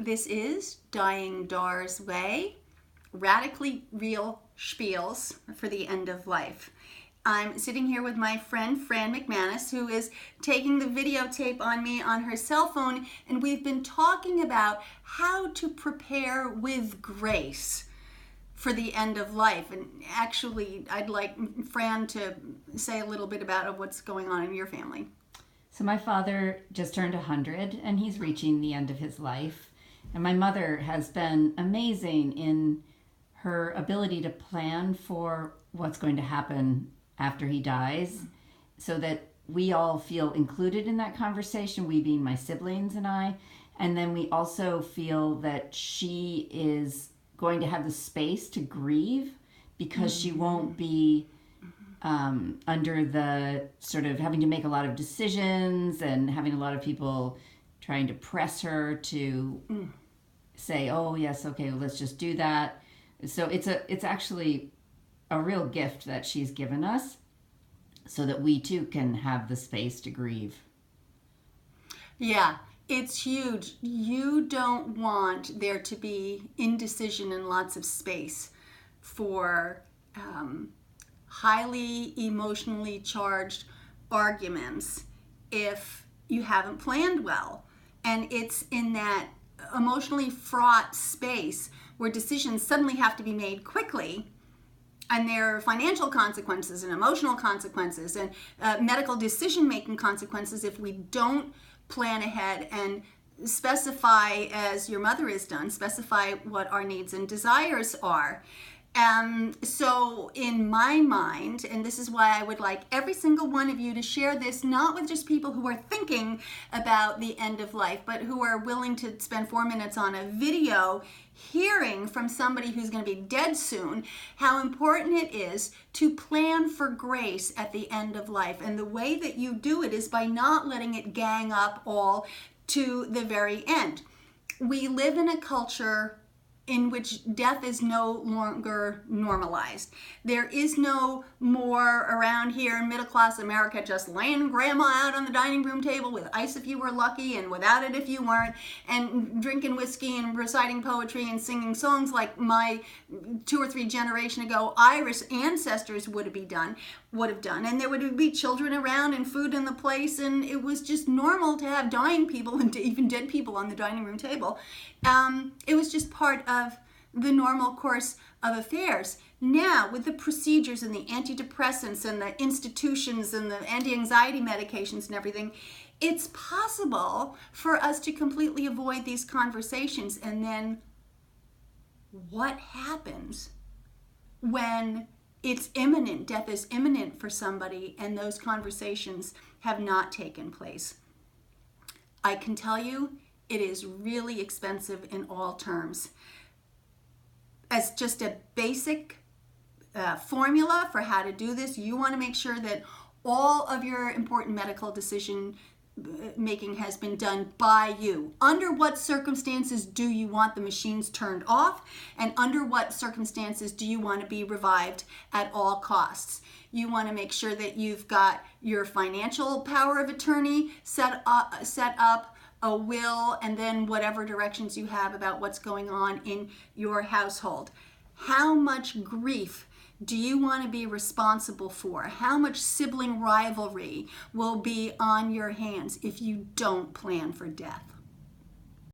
This is Dying Dar's Way, radically real spiels for the end of life. I'm sitting here with my friend Fran McManus, who is taking the videotape on me on her cell phone, and we've been talking about how to prepare with grace for the end of life. And actually, I'd like Fran to say a little bit about what's going on in your family. So my father just turned 100 and he's reaching the end of his life. And my mother has been amazing in her ability to plan for what's going to happen after he dies so that we all feel included in that conversation, we being my siblings and I. And then we also feel that she is going to have the space to grieve because she won't be under the sort of having to make a lot of decisions and having a lot of people trying to press her to say, oh yes, okay, well, let's just do that. So it's actually a real gift that she's given us so that we too can have the space to grieve. Yeah, it's huge. You don't want there to be indecision and lots of space for highly emotionally charged arguments if you haven't planned well. And it's in that emotionally fraught space where decisions suddenly have to be made quickly, and there are financial consequences and emotional consequences and medical decision-making consequences if we don't plan ahead and specify, as your mother has done, specify what our needs and desires are. So in my mind, and this is why I would like every single one of you to share this, not with just people who are thinking about the end of life, but who are willing to spend 4 minutes on a video hearing from somebody who's going to be dead soon, how important it is to plan for grace at the end of life. And the way that you do it is by not letting it gang up all to the very end. We live in a culture in which death is no longer normalized. There is no more around here in middle-class America just laying grandma out on the dining room table with ice if you were lucky and without it if you weren't, and drinking whiskey and reciting poetry and singing songs like my 2 or 3 generations ago Irish ancestors would have done. And there would be children around and food in the place, and it was just normal to have dying people and even dead people on the dining room table. It was just part of the normal course of affairs. Now, with the procedures and the antidepressants and the institutions and the anti-anxiety medications and everything, it's possible for us to completely avoid these conversations. And then what happens when it's imminent, death is imminent for somebody, and those conversations have not taken place? I can tell you, it is really expensive in all terms. As just a basic formula for how to do this, you want to make sure that all of your important medical decision making has been done by you. Under what circumstances do you want the machines turned off, and under what circumstances do you want to be revived at all costs? You want to make sure that you've got your financial power of attorney set up, a will, and then whatever directions you have about what's going on in your household. How much grief do you want to be responsible for? How much sibling rivalry will be on your hands if you don't plan for death?